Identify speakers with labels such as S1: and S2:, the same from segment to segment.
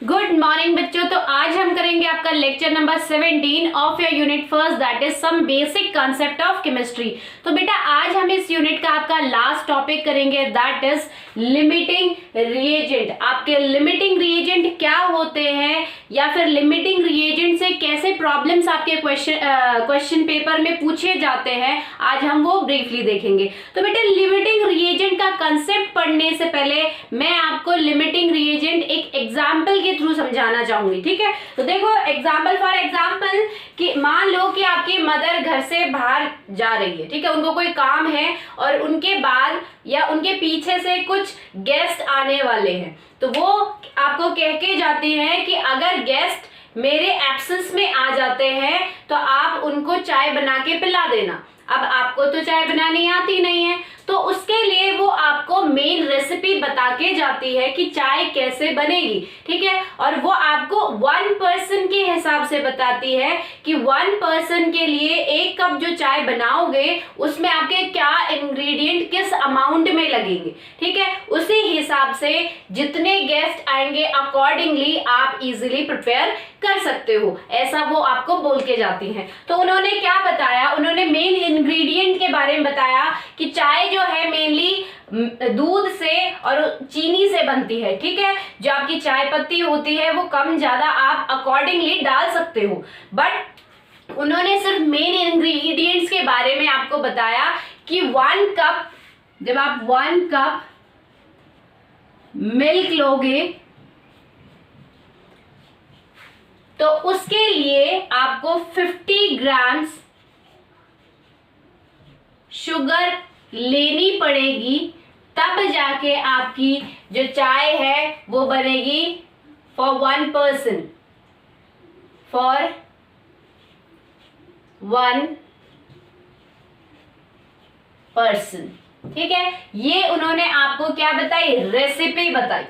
S1: Good morning बच्चों। तो आज हम करेंगे आपका lecture number 17 of your unit first, that is some basic concept of chemistry. तो बेटा आज हम इस यूनिट का आपका लास्ट टॉपिक करेंगे, दैट इज लिमिटिंग रिएजेंट। आपके लिमिटिंग रिएजेंट क्या होते हैं या फिर लिमिटिंग रिएजेंट से कैसे प्रॉब्लम्स आपके क्वेश्चन पेपर में पूछे जाते हैं, आज हम वो ब्रीफली देखेंगे। तो बेटा लिमिटिंग रिएजेंट का कंसेप्ट पढ़ने से पहले मैं आपको लिमिटिंग रिएजेंट एक एग्जाम्पल के थ्रू समझाना चाहूंगी, ठीक है। तो देखो एग्जाम्पल फॉर एग्जाम्पल कि मान लो कि आपकी मदर घर से बाहर जा रही है, ठीक है, उनको कोई काम है और उनके बाद या उनके पीछे से कुछ गेस्ट आने वाले हैं, तो वो आपको कह के जाती हैं कि अगर गेस्ट मेरे एब्सेंस में आ जाते हैं तो आप उनको चाय बना के पिला देना। अब आपको तो चाय बनानी आती नहीं है, तो उसके लिए वो आपको मेन रेसिपी बता के जाती है कि चाय कैसे बनेगी, ठीक है। और वो आपको 1 पर्सन के हिसाब से बताती है कि 1 पर्सन के लिए 1 कप जो चाय बनाओगे उसमें आपके क्या इंग्रेडिएंट किस अमाउंट में लगेंगे, ठीक है। उसी हिसाब से जितने गेस्ट आएंगे अकॉर्डिंगली आप इजीली प्रिपेयर कर सकते हो, ऐसा वो आपको बोल के जाती हैं। तो उन्होंने क्या बताया, उन्होंने मेन इंग्रेडिएंट के बारे में बताया कि चाय जो है मेनली दूध से और चीनी से बनती है, ठीक है। जो आपकी चाय पत्ती होती है वो कम ज्यादा आप अकॉर्डिंगली डाल सकते हो, बट उन्होंने सिर्फ मेन इंग्रेडिएंट्स के बारे में आपको बताया कि 1 कप, जब आप 1 कप मिल्क लोगे तो उसके लिए आपको 50 ग्राम्स शुगर लेनी पड़ेगी, तब जाके आपकी जो चाय है वो बनेगी फॉर 1 पर्सन, फॉर 1 पर्सन, ठीक है। ये उन्होंने आपको क्या बताई, रेसिपी बताई,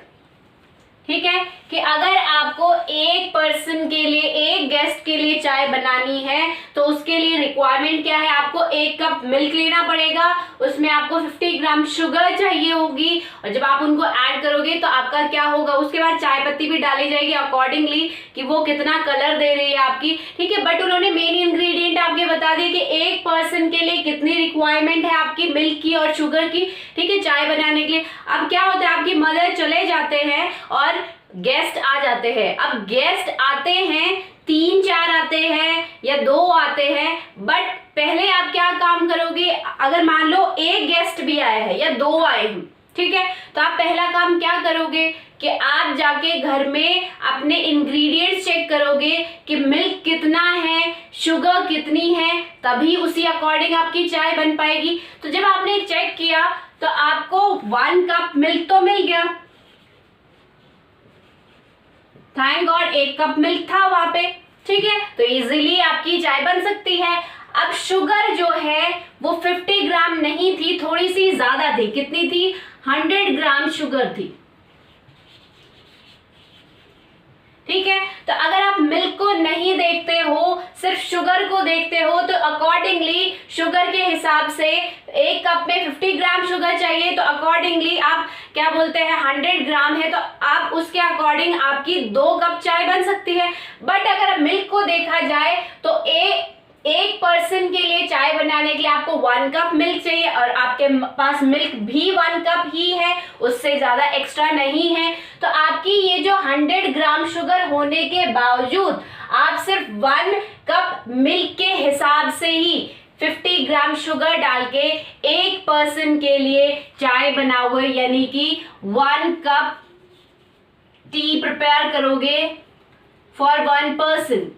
S1: ठीक है, कि अगर आपको 1 पर्सन के लिए, 1 गेस्ट के लिए चाय बनानी है तो उसके लिए रिक्वायरमेंट क्या है, आपको 1 कप मिल्क लेना पड़ेगा, उसमें आपको 50 ग्राम शुगर चाहिए होगी, और जब आप उनको ऐड करोगे तो आपका क्या होगा, उसके बाद चाय पत्ती भी डाली जाएगी अकॉर्डिंगली कि वो कितना कलर दे रही है आपकी, ठीक है। बट उन्होंने मेन इंग्रेडिएंट आपके बता दिए कि 1 पर्सन के लिए कितनी रिक्वायरमेंट है आपकी मिल्क की और शुगर की, ठीक है, चाय बनाने के लिए। अब क्या होता है, आपकी मदर चले जाते हैं और गेस्ट आ जाते हैं। अब गेस्ट आते हैं, 3-4 आते हैं या 2 आते हैं, बट पहले आप क्या काम करोगे, अगर मान लो 1 गेस्ट भी आया है या 2 आए हैं, ठीक है, तो आप पहला काम क्या करोगे कि आप जाके घर में अपने इंग्रेडिएंट्स चेक करोगे कि मिल्क कितना है, शुगर कितनी है, तभी उसी अकॉर्डिंग आपकी चाय बन पाएगी। तो जब आपने चेक किया तो आपको 1 कप मिल्क तो मिल गया, थैंक गॉड 1 कप मिल्क था वहां पे, ठीक है, तो इजीली आपकी चाय बन सकती है। अब शुगर जो है वो 50 ग्राम नहीं थी, थोड़ी सी ज्यादा थी, कितनी थी, 100 ग्राम शुगर थी, ठीक है। तो अगर आप मिल्क को नहीं देखते हो, सिर्फ शुगर को देखते हो, तो अकॉर्डिंगली शुगर के हिसाब से 1 कप में 50 ग्राम शुगर चाहिए, तो अकॉर्डिंगली आप क्या बोलते हैं 100 ग्राम है, तो आप उसके अकॉर्डिंग आपकी 2 कप चाय बन सकती है। बट अगर मिल्क को देखा जाए तो एक पर्सन के लिए चाय बनाने के लिए आपको 1 कप मिल्क चाहिए, और आपके पास मिल्क भी 1 कप ही है, उससे ज्यादा एक्स्ट्रा नहीं है। तो आपकी ये जो 100 ग्राम शुगर होने के बावजूद आप सिर्फ 1 कप मिल्क के हिसाब से ही 50 ग्राम शुगर डाल के 1 पर्सन के लिए चाय बनाओगे, यानी कि 1 कप टी प्रिपेयर करोगे फॉर 1 पर्सन,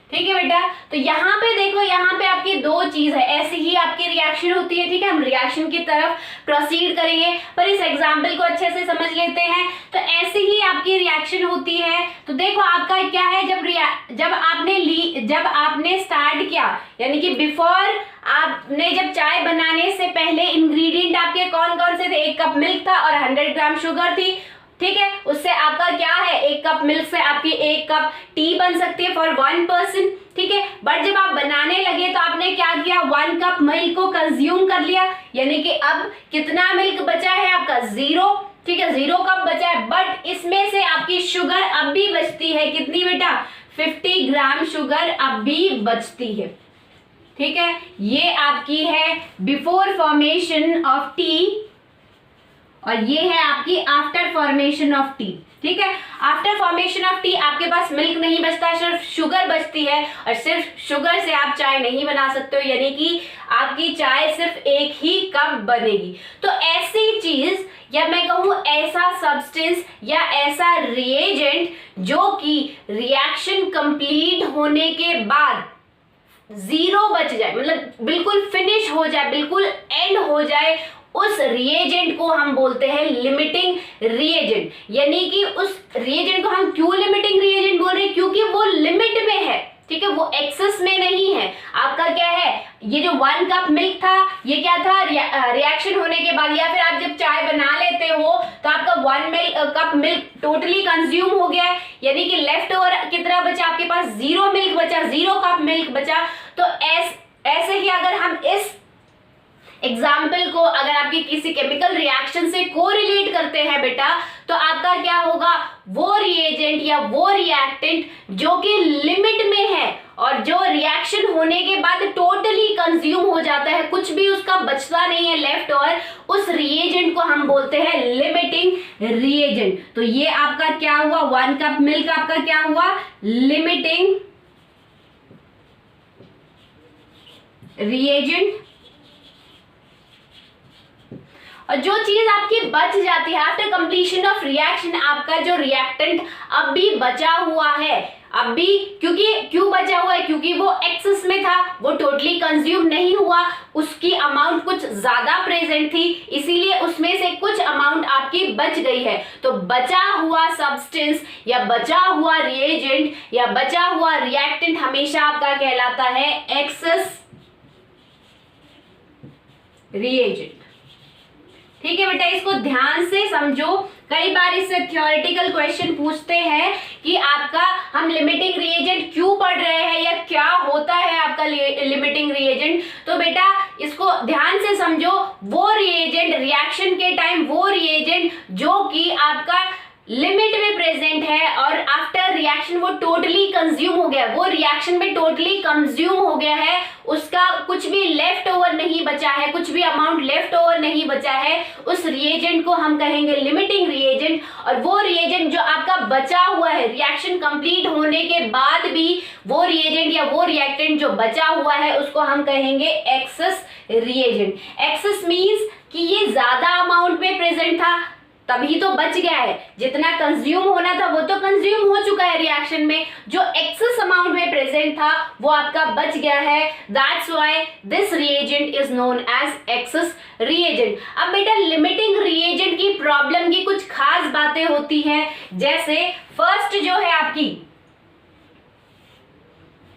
S1: ठीक है बेटा। तो यहाँ पे देखो, यहाँ पे आपकी 2 चीज है, ऐसी ही आपकी रिएक्शन होती है, ठीक है। हम रिएक्शन की तरफ प्रोसीड करेंगे, पर इस एग्जाम्पल को अच्छे से समझ लेते हैं। तो ऐसी ही आपकी रिएक्शन होती है। तो देखो आपका क्या है, जब आपने स्टार्ट किया, यानी कि बिफोर आपने जब चाय बनाने से पहले इंग्रेडिएंट आपके कौन कौन से थे, 1 कप मिल्क था और 100 ग्राम शुगर थी। ठीक है, उससे आपका क्या है, 1 कप मिल्क से आपकी 1 कप टी बन सकती है फॉर 1 पर्सन। ठीक है, बट जब आप बनाने लगे तो आपने क्या किया, 1 कप मिल्क को कंज्यूम कर लिया, यानी कि अब कितना मिल्क बचा है आपका, 0। ठीक है, 0 कप बचा है, बट इसमें से आपकी शुगर अब भी बचती है, कितनी बेटा, 50 ग्राम शुगर अब भी बचती है। ठीक है, ये आपकी है बिफोर फॉर्मेशन ऑफ टी और ये है आपकी आफ्टर फॉर्मेशन ऑफ टी। ठीक है, आफ्टर फॉर्मेशन ऑफ टी आपके पास मिल्क नहीं बचता, सिर्फ शुगर बचती है और सिर्फ शुगर से आप चाय नहीं बना सकते हो, यानी कि आपकी चाय सिर्फ 1 ही कप बनेगी। तो ऐसी चीज या मैं कहूं ऐसा सब्सटेंस या ऐसा रिएजेंट जो कि रिएक्शन कंप्लीट होने के बाद 0 बच जाए, मतलब बिल्कुल फिनिश हो जाए, बिल्कुल एंड हो जाए, उस रिएजेंट को हम बोलते हैं लिमिटिंग रिएजेंट। यानी कि उस रिएजेंट को हम क्यों लिमिटिंग रिएजेंट बोल रहे हैं, क्योंकि वो लिमिट में है। ठीक है, वो एक्सेस में नहीं है। आपका क्या है, ये जो 1 कप मिल्क था, ये क्या था, रिएक्शन होने के बाद या फिर आप जब चाय बना लेते हो तो आपका 1 कप मिल्क टोटली कंज्यूम हो गया है, यानी कि लेफ्ट ओवर कितना बचा आपके पास, 0 मिल्क बचा, 0 कप मिल्क बचा। तो ऐसे ही अगर हम इस एग्जाम्पल को अगर आपकी किसी केमिकल रिएक्शन से कोरिलेट करते हैं बेटा, तो आपका क्या होगा, वो रिएजेंट या वो रिएक्टेंट जो कि लिमिट में है और जो रिएक्शन होने के बाद टोटली कंज्यूम हो जाता है, कुछ भी उसका बचता नहीं है लेफ्ट ओवर, उस रिएजेंट को हम बोलते हैं लिमिटिंग रिएजेंट। तो ये आपका क्या हुआ, 1 कप मिल्क आपका क्या हुआ, लिमिटिंग रिएजेंट। और जो चीज आपकी बच जाती है आफ्टर कंप्लीशन ऑफ रिएक्शन, आपका जो रिएक्टेंट अब भी बचा हुआ है, अब भी क्यों बचा हुआ है, क्योंकि वो एक्सेस में था, वो टोटली कंज्यूम नहीं हुआ, उसकी अमाउंट कुछ ज्यादा प्रेजेंट थी, इसीलिए उसमें से कुछ अमाउंट आपकी बच गई है। तो बचा हुआ सब्सटेंस या बचा हुआ रिएजेंट या बचा हुआ रिएक्टेंट हमेशा आपका कहलाता है एक्सेस रिएजेंट। ठीक है बेटा, इसको ध्यान से समझो। कई बार इससे थ्योरेटिकल क्वेश्चन पूछते हैं कि आपका हम लिमिटिंग रिएजेंट क्यों पढ़ रहे हैं या क्या होता है आपका लिमिटिंग रिएजेंट। तो बेटा इसको ध्यान से समझो, वो रिएजेंट रिएक्शन के टाइम, वो रिएजेंट जो कि आपका लिमिट में प्रेजेंट है और आफ्टर रिएक्शन वो टोटली कंज्यूम हो गया, वो रिएक्शन में टोटली कंज्यूम हो गया है, उसका कुछ भी लेफ्ट ओवर नहीं बचा है, कुछ भी अमाउंट लेफ्ट ओवर नहीं बचा है, उस रिएजेंट को हम कहेंगे लिमिटिंग रिएजेंट। और वो रिएजेंट जो आपका बचा हुआ है रिएक्शन कंप्लीट होने के बाद भी, वो रिएजेंट या वो रिएक्टेंट जो बचा हुआ है उसको हम कहेंगे एक्सेस रिएजेंट। एक्सेस मींस कि ये ज्यादा अमाउंट में प्रेजेंट था तभी तो बच गया है, जितना कंज्यूम होना था वो तो कंज्यूम हो चुका है रिएक्शन में, जो एक्सेस अमाउंट में प्रेजेंट था वो आपका बच गया है। That's why this reagent is known as excess reagent. अब बेटा लिमिटिंग रिएजेंट की प्रॉब्लम की कुछ खास बातें होती हैं, जैसे फर्स्ट जो है आपकी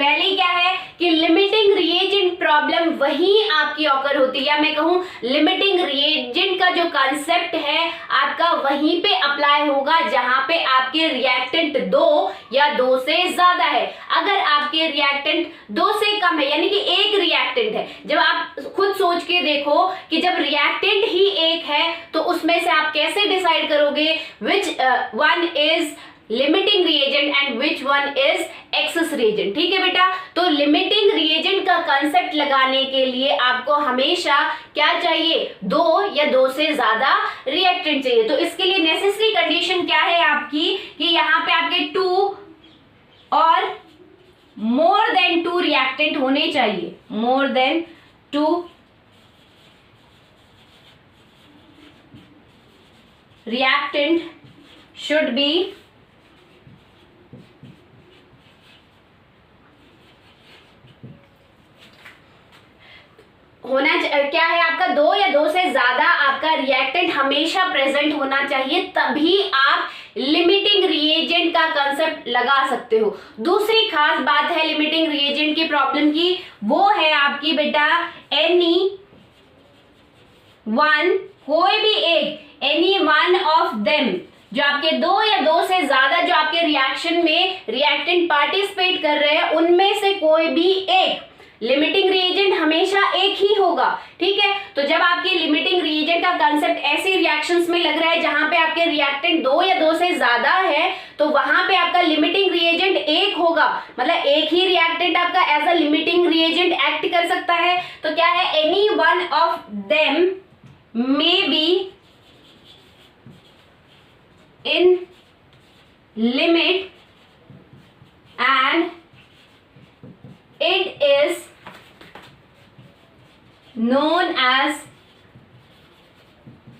S1: पहली क्या है कि लिमिटिंग रिएजेंट प्रॉब्लम वहीं आपकी ऑकर होती है, या मैं कहूं लिमिटिंग रिएजेंट का जो कॉन्सेप्ट है आपका वहीं पे अप्लाई होगा जहां पे आपके रिएक्टेंट 2 या 2 से ज्यादा है। अगर आपके रिएक्टेंट 2 से कम है, यानी कि एक रिएक्टेंट है, जब आप खुद सोच के देखो कि जब रिएक्टेंट ही एक है तो उसमें से आप कैसे डिसाइड करोगे which one is limiting reagent and which one is access reagent. ठीक है बेटा, तो लिमिटिंग रिएजेंट का कांसेप्ट लगाने के लिए आपको हमेशा क्या चाहिए, 2 या 2 से ज्यादा रिएक्टेंट चाहिए। तो इसके लिए नेसेसरी कंडीशन क्या है आपकी कि यहाँ पे आपके 2 और मोर देन 2 रिएक्टेंट होने चाहिए, more than 2 reactant should be होना क्या है आपका 2 या 2 से ज्यादा आपका रिएक्टेंट हमेशा प्रेजेंट होना चाहिए, तभी आप लिमिटिंग रिएजेंट का कंसेप्ट लगा सकते हो। दूसरी खास बात है लिमिटिंग रिएजेंट की प्रॉब्लम की, वो है आपकी बेटा एनी वन, कोई भी एक, एनी वन ऑफ देम जो आपके दो या दो से ज्यादा जो आपके रिएक्शन में रिएक्टेंट पार्टिसिपेट कर रहे हैं उनमें से कोई भी एक, लिमिटिंग रिएजेंट हमेशा एक ही होगा, ठीक है। तो जब आपके लिमिटिंग रिएजेंट का कांसेप्ट ऐसे रिएक्शंस में लग रहा है जहां पे आपके रिएक्टेंट दो या दो से ज्यादा है, तो वहां पे आपका लिमिटिंग रिएजेंट एक होगा, मतलब एक ही रिएक्टेंट आपका as a limiting reagent act कर सकता है। तो क्या है, any one of them may be in limit and it is known as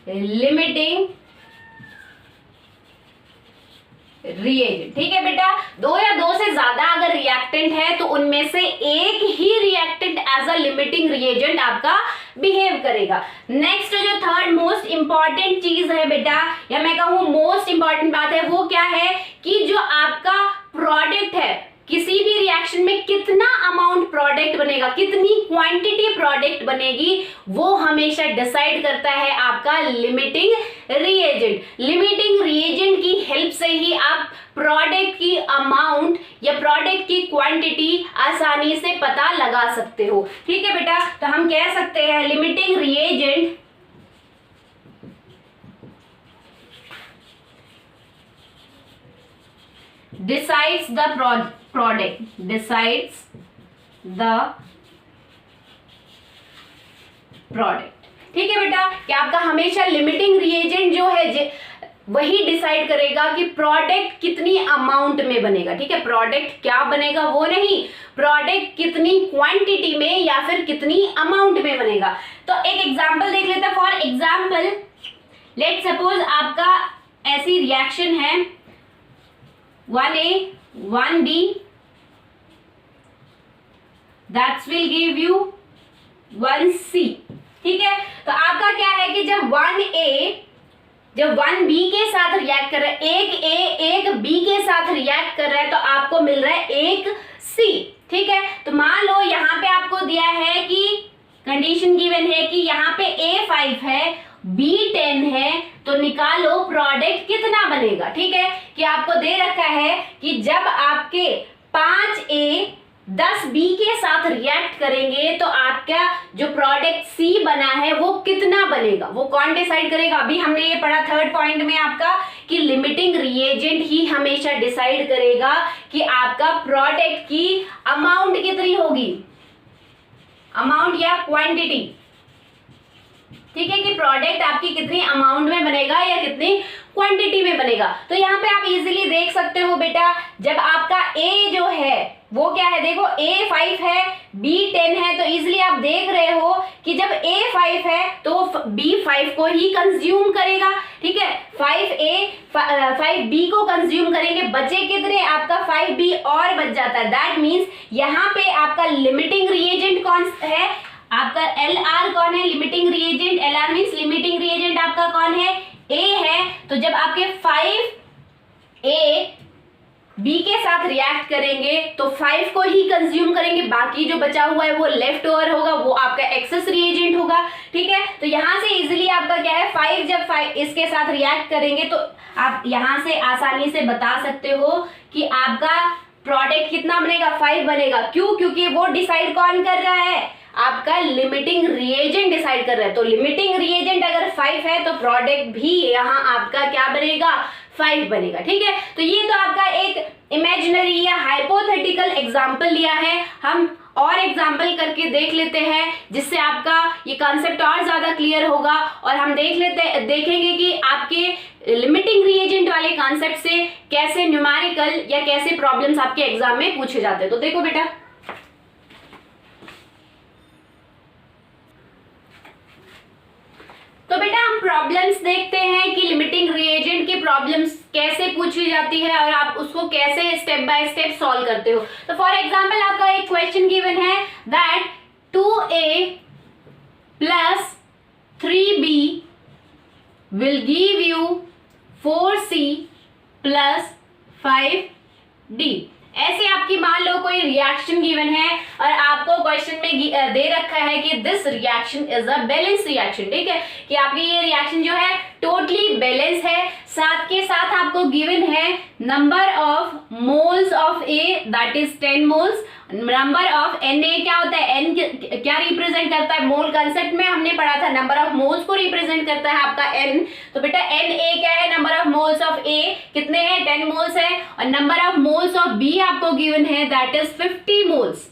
S1: limiting reagent, ठीक है बेटा। दो या दो से ज्यादा अगर रिएक्टेंट है तो उनमें से एक ही reactant as a limiting reagent आपका बिहेव करेगा। नेक्स्ट जो थर्ड मोस्ट इंपॉर्टेंट चीज है बेटा, या मैं कहूं मोस्ट इंपॉर्टेंट बात है, वो क्या है कि जो आपका प्रोडक्ट है, किसी भी रिएक्शन में कितना अमाउंट प्रोडक्ट बनेगा, कितनी क्वांटिटी प्रोडक्ट बनेगी, वो हमेशा डिसाइड करता है आपका लिमिटिंग रिएजेंट। लिमिटिंग रिएजेंट की हेल्प से ही आप प्रोडक्ट की अमाउंट या प्रोडक्ट की क्वांटिटी आसानी से पता लगा सकते हो, ठीक है बेटा। तो हम कह सकते हैं limiting reagent decides the product, decides the product, ठीक है बेटा। कि आपका हमेशा लिमिटिंग रिएजेंट जो है वही डिसाइड करेगा कि प्रोडक्ट कितनी अमाउंट में बनेगा, ठीक है। प्रोडक्ट क्या बनेगा वो नहीं, प्रोडक्ट कितनी क्वांटिटी में या फिर कितनी अमाउंट में बनेगा। तो एक एग्जांपल देख लेते हैं। फॉर एग्जांपल लेट सपोज आपका ऐसी रिएक्शन है 1A 1B, that will give you 1C, ठीक है। तो आपका क्या है कि जब 1B के साथ रिएक्ट कर रहा है, एक A एक B के साथ रिएक्ट कर रहा है, तो आपको मिल रहा है एक C, ठीक है। तो मान लो यहाँ पे आपको दिया है कि कंडीशन गिवन है कि यहाँ पे A5 है, B10 है, तो निकालो प्रोडक्ट कितना बनेगा, ठीक है। कि आपको दे रखा है कि जब आपके 5A 10B के साथ रिएक्ट करेंगे तो आपका जो प्रोडक्ट C बना है वो कितना बनेगा, वो कौन डिसाइड करेगा। अभी हमने ये पढ़ा थर्ड पॉइंट में आपका कि लिमिटिंग रिएजेंट ही हमेशा डिसाइड करेगा कि आपका प्रोडक्ट की अमाउंट कितनी होगी, अमाउंट या क्वांटिटी, ठीक है। कि प्रोडक्ट आपकी कितनी अमाउंट में बनेगा या कितनी क्वांटिटी में बनेगा। तो यहाँ पे आप इजीली देख सकते हो बेटा, जब आपका A जो है वो क्या है, देखो A5 है B10 है, तो इजीली आप देख रहे हो कि जब A5 है तो B5 को ही कंज्यूम करेगा, ठीक है। 5B को कंज्यूम करेंगे, बचे कितने, आपका 5B और बच जाता है। दैट मीन्स यहाँ पे आपका लिमिटिंग रिएजेंट कौन है, आपका LR कौन है, limiting reagent. LR means limiting reagent आपका कौन है, A है। तो जब आपके 5A B के साथ रिएक्ट करेंगे तो 5 को ही कंज्यूम करेंगे, बाकी जो बचा हुआ है वो लेफ्ट ओवर होगा, वो आपका एक्सेस रिएजेंट होगा, ठीक है। तो यहां से इजीली आपका क्या है, 5 जब 5 इसके साथ रिएक्ट करेंगे तो आप यहां से आसानी से बता सकते हो कि आपका प्रोडक्ट कितना बनेगा, 5 बनेगा। क्यों, क्योंकि वो डिसाइड कौन कर रहा है, आपका लिमिटिंग रिएजेंट डिसाइड कर रहा है। तो लिमिटिंग रिएजेंट अगर 5 है तो प्रोडक्ट भी यहाँ आपका क्या बनेगा, 5 बनेगा, ठीक है। तो ये तो आपका एक इमेजिनरी या हाइपोथेटिकल एग्जांपल लिया है। हम और एग्जांपल करके देख लेते हैं जिससे आपका ये कॉन्सेप्ट और ज्यादा क्लियर होगा, और हम देखेंगे कि आपके लिमिटिंग रिएजेंट वाले कॉन्सेप्ट से कैसे न्यूमेरिकल या कैसे प्रॉब्लम्स आपके एग्जाम में पूछे जाते हैं। तो देखो बेटा, तो बेटा हम प्रॉब्लम्स देखते हैं कि लिमिटिंग रिएजेंट की प्रॉब्लम्स कैसे पूछी जाती है और आप उसको कैसे स्टेप बाय स्टेप सॉल्व करते हो। तो फॉर एग्जांपल आपका एक क्वेश्चन गिवन है that 2A plus 3B will give you 4C plus 5D। ऐसे आपकी मान लो कोई रिएक्शन गिवन है और आपको क्वेश्चन में दे रखा है कि this reaction is a balance reaction, ठीक है। कि आपकी ये रिएक्शन जो है टोटली बैलेंस है, साथ के साथ आपको गिवन है number of moles of A that is 10 moles, number of Na क्या होता है, N क्या रिप्रेजेंट करता है, मोल कंसेप्ट में हमने पढ़ा था नंबर ऑफ मोल्स को रिप्रेजेंट करता है आपका N, तो बेटा Na क्या है, number of moles of A कितने हैं, 10 मोल्स है, और number of moles of B आपको गिवन है दैट इज 50 मोल्स।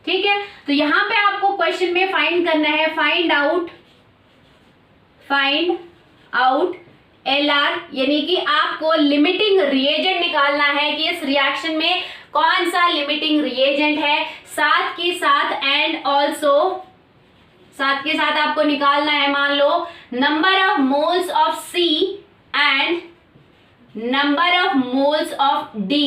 S1: ठीक है, तो यहां पे आपको क्वेश्चन में फाइंड करना है, फाइंड आउट LR, यानी कि आपको लिमिटिंग रिएजेंट निकालना है कि इस रिएक्शन में कौन सा लिमिटिंग रिएजेंट है, साथ के साथ एंड ऑल्सो साथ के साथ आपको निकालना है, मान लो number of moles of C and number of moles of D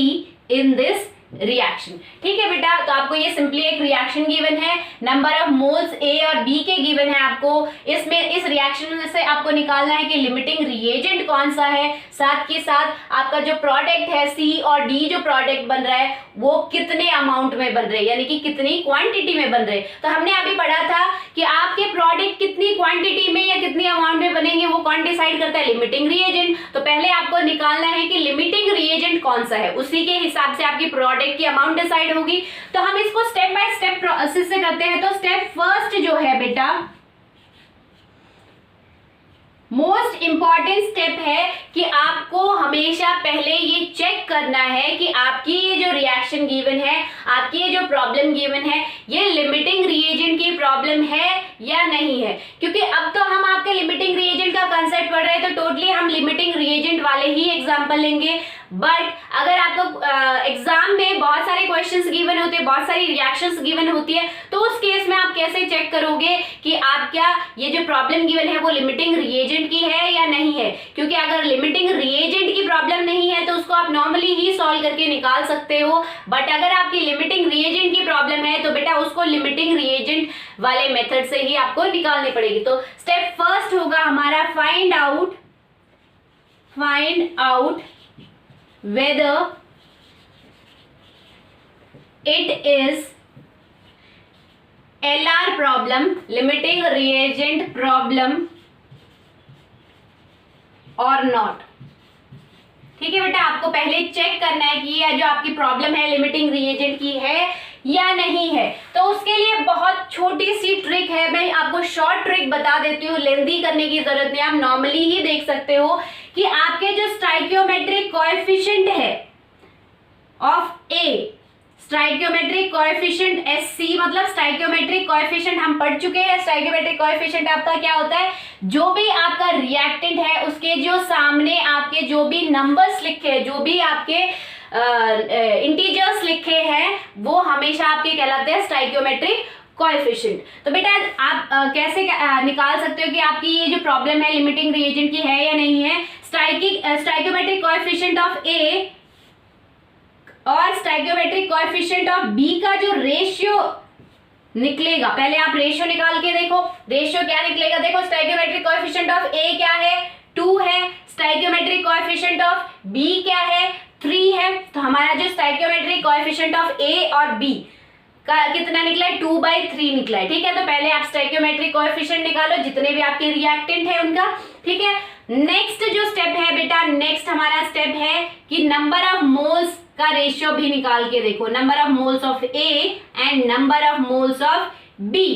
S1: in this reaction. ठीक है बेटा, तो आपको ये सिंपली एक रिएक्शन गिवन है, नंबर ऑफ मोल्स A और B के गिवन है, आपको इसमें इस रिएक्शन में से आपको निकालना है कि लिमिटिंग रिएजेंट कौन सा है, साथ के साथ आपका जो प्रोडक्ट है C और D जो प्रोडक्ट बन रहा है वो कितने अमाउंट में बन रहे हैं, यानी कि कितनी क्वांटिटी में बन रहे हैं। तो हमने अभी पढ़ा था कि आपके प्रोडक्ट कितनी क्वांटिटी में या कितनी अमाउंट में बनेंगे वो कौन डिसाइड करता है, लिमिटिंग रिएजेंट। तो पहले आपको निकालना है कि लिमिटिंग रिएजेंट कौन सा है, उसी के हिसाब से आपकी प्रोडक्ट की अमाउंट डिसाइड होगी। तो हम इसको स्टेप बाय स्टेप प्रोसेस से करते हैं। तो स्टेप फर्स्ट जो है बेटा, मोस्ट इंपॉर्टेंट स्टेप है कि आपको हमेशा पहले ये चेक करना है कि आपकी ये जो रिएक्शन गिवन है, आपकी ये जो प्रॉब्लम गिवन है, ये लिमिटिंग रिएजेंट की प्रॉब्लम है या नहीं है। क्योंकि अब तो हम आपके लिमिटिंग रिएजेंट का कंसेप्ट पढ़ रहे हैं, तो टोटली हम लिमिटिंग रिएजेंट वाले ही एग्जांपल लेंगे। बट अगर आपको एग्जाम में बहुत सारे क्वेश्चंस गिवन होते हैं, बहुत सारी रिएक्शंस गिवन होती है, तो उस केस में आप कैसे चेक करोगे कि आप क्या ये जो प्रॉब्लम गिवन है वो लिमिटिंग रिएजेंट की है या नहीं है। क्योंकि अगर लिमिटिंग रिएजेंट की प्रॉब्लम नहीं है तो उसको आप नॉर्मली ही सॉल्व करके निकाल सकते हो, बट अगर आपकी लिमिटिंग रिएजेंट की प्रॉब्लम है तो बेटा उसको लिमिटिंग रिएजेंट वाले मेथड से ही आपको निकालनी पड़ेगी। तो स्टेप फर्स्ट होगा हमारा find out whether it is LR problem, limiting reagent problem or not। ठीक है बेटा, आपको पहले चेक करना है कि ये जो आपकी प्रॉब्लम है लिमिटिंग रिएजेंट की है या नहीं है। तो उसके लिए बहुत छोटी सी ट्रिक है, मैं आपको शॉर्ट ट्रिक बता देती हूँ, लेंथी करने की जरूरत नहीं, आप नॉर्मली ही देख सकते हो कि आपके जो स्टाइकियोमेट्रिक कोएफिशिएंट है of A, stoichiometric coefficient SC, मतलब स्टाइकियोमेट्रिक कोएफिशिएंट हम पढ़ चुके हैं। स्टाइकियोमेट्रिक कोएफिशिएंट आपका क्या होता है, जो भी आपका रिएक्टेंट है उसके जो सामने आपके जो भी नंबर्स लिखे हैं, जो भी आपके इंटीजर्स लिखे हैं, वो हमेशा आपके कहलाते हैं स्टाइकियोमेट्रिक कोएफिशिएंट। तो बेटा आप कैसे निकाल सकते हो कि आपकी ये जो प्रॉब्लम है लिमिटिंग रिएजेंट की है या नहीं है। स्टाइकियोमेट्रिक कोएफिशिएंट ऑफ ए और स्टाइकियोमेट्रिक कोएफिशिएंट ऑफ बी का जो रेशियो निकलेगा, पहले आप रेशियो निकाल के देखो, रेशियो क्या निकलेगा। देखो स्टाइकियोमेट्रिक कोएफिशिएंट ऑफ ए क्या है, 2 है, स्टाइकियोमेट्रिक कोएफिशिएंट ऑफ बी क्या है, 3 है। तो हमारा जो स्टाइकियोमेट्रिक कोएफिशिएंट ऑफ ए और बी का कितना निकला है, 2/3 निकला है। ठीक है, तो पहले आप स्टाइकियोमेट्रिक कोएफिशिएंट निकालो जितने भी आपके रिएक्टेंट है उनका। ठीक है, नेक्स्ट जो स्टेप है बेटा, नेक्स्ट हमारा स्टेप है कि नंबर ऑफ मोल्स का रेशियो भी निकाल के देखो, number of moles of A and number of moles of B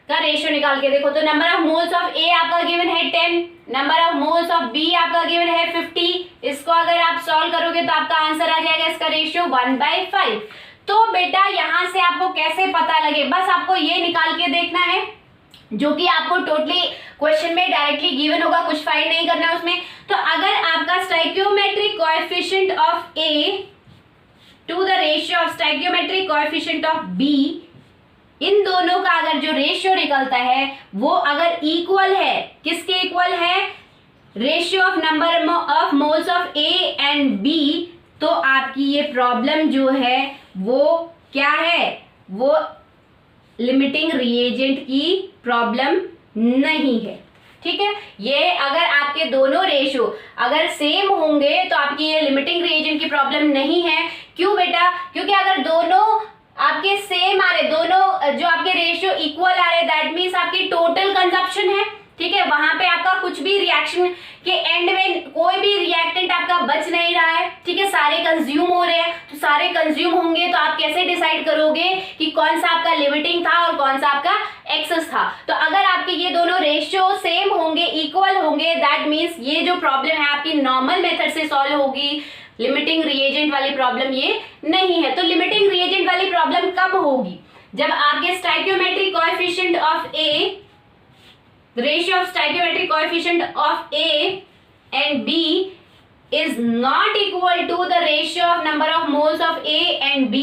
S1: का रेशियो निकाल के देखो। तो number of moles of A आपका गिवन है 10, number of moles of B आपका गिवन है 50। इसको अगर आप सॉल्व करोगे तो आपका आंसर आ जाएगा इसका रेशियो 1/5। तो बेटा यहां से आपको कैसे पता लगे, बस आपको ये निकाल के देखना है जो कि आपको टोटली क्वेश्चन में डायरेक्टली गिवन होगा, कुछ फाइंड नहीं करना है उसमें। तो अगर आपका stoichiometric coefficient of A to the ratio of stoichiometric coefficient of B, इन दोनों का अगर जो रेशियो निकलता है वो अगर इक्वल है, किसके इक्वल है, ratio of number of moles of A and B, तो आपकी ये प्रॉब्लम जो है वो क्या है, वो लिमिटिंग रिएजेंट की प्रॉब्लम नहीं है। ठीक है, ये अगर आपके दोनों रेशियो अगर सेम होंगे तो आपकी ये लिमिटिंग रिएजेंट की प्रॉब्लम नहीं है। क्यों बेटा, क्योंकि अगर दोनों आपके सेम आ रहे, दोनों जो आपके रेशियो इक्वल आ रहे, दैट मीन्स आपकी टोटल कंजप्शन है। ठीक है, वहां पे आपका कुछ भी रिएक्शन के एंड में कोई भी रिएक्टेंट आपका बच नहीं रहा है, ठीक है, सारे कंज्यूम हो रहे हैं। तो सारे कंज्यूम होंगे तो आप कैसे डिसाइड करोगे कि कौन सा आपका लिमिटिंग था और कौन सा आपका एक्सेस था। तो अगर आपके ये दोनों रेशियो सेम होंगे, इक्वल होंगे, दैट मीन्स ये जो प्रॉब्लम है आपकी नॉर्मल मेथड से सॉल्व होगी, लिमिटिंग रिएजेंट वाली प्रॉब्लम ये नहीं है। तो लिमिटिंग रिएजेंट वाली प्रॉब्लम कब होगी? जब आपके stoichiometric coefficient of A, the ratio of stoichiometric coefficient of A and B is not equal to the ratio of number of moles of A and B,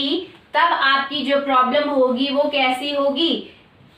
S1: तब आपकी जो प्रॉब्लम होगी वो कैसी होगी?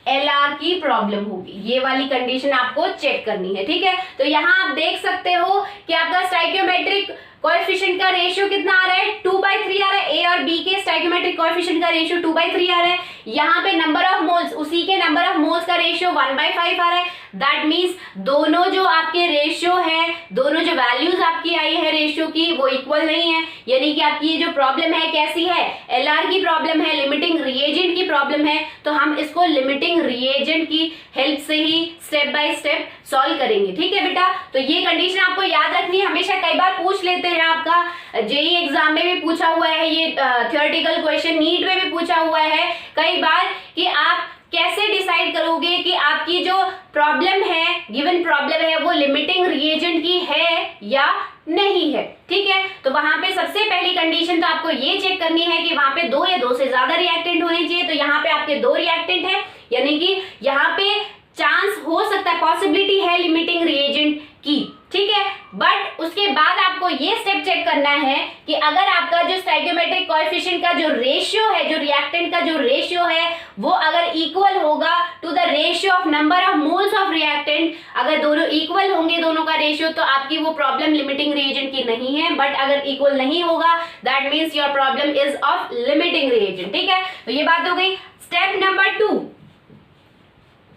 S1: LR की प्रॉब्लम होगी। ये वाली कंडीशन आपको चेक करनी है, ठीक है। तो यहाँ आप देख सकते हो कि आपका स्टोइकियोमेट्रिक कोएफिशिएंट का रेशियो कितना आ रहा है? 2/3 आ रहा है। ए और बी के स्टोइकियोमेट्रिक कोएफिशिएंट का रेशियो 2/3 आ रहा है। यहाँ पे नंबर ऑफ मोल्स, उसी के नंबर ऑफ मोल्स का रेशियो 1/5 आ रहा है। दैट मीन्स दोनों जो आपके रेशियो है, दोनों जो वैल्यूज आपकी आई है रेशियो की, वो इक्वल नहीं है। यानी कि आपकी ये जो प्रॉब्लम है कैसी है? LR की प्रॉब्लम है, लिमिटिंग रिएजेंट की प्रॉब्लम है। तो हम इसको लिमिटिंग रिएजेंट की हेल्प से ही स्टेप बाय स्टेप सॉल्व करेंगे, ठीक है बेटा। तो ये कंडीशन आपको याद रखनी है, हमेशा कई बार पूछ लेते हैं, आपका जेईई एग्जाम में भी पूछा हुआ है, ये थ्योरेटिकल क्वेश्चन नीट में भी पूछा हुआ है कई बार, कि आप कैसे डिसाइड करोगे कि आपकी जो प्रॉब्लम है, गिवन प्रॉब्लम है, वो लिमिटिंग रिएजेंट की है या नहीं है, ठीक है। तो वहां पे सबसे पहली कंडीशन तो आपको ये चेक करनी है कि वहां पे 2 या 2 से ज्यादा रिएक्टेंट होने चाहिए। तो यहाँ पे आपके 2 रिएक्टेंट है, यानी कि यहाँ पे चांस हो सकता है, पॉसिबिलिटी है लिमिटिंग रिएजेंट की, ठीक है। बट उसके बाद आपको ये स्टेप चेक करना है कि अगर आपका जो स्टोइकियोमेट्रिक कोएफिशिएंट का जो रेशियो है, जो रिएक्टेंट का जो रेशियो है, वो अगर इक्वल होगा to the ratio of number of moles of reactant, अगर दोनों इक्वल होंगे दोनों का रेशियो, तो आपकी वो प्रॉब्लम लिमिटिंग रिएजेंट की नहीं है। बट अगर इक्वल नहीं होगा, that means your problem is of limiting reagent, ठीक है। तो ये बात हो गई स्टेप नंबर 2।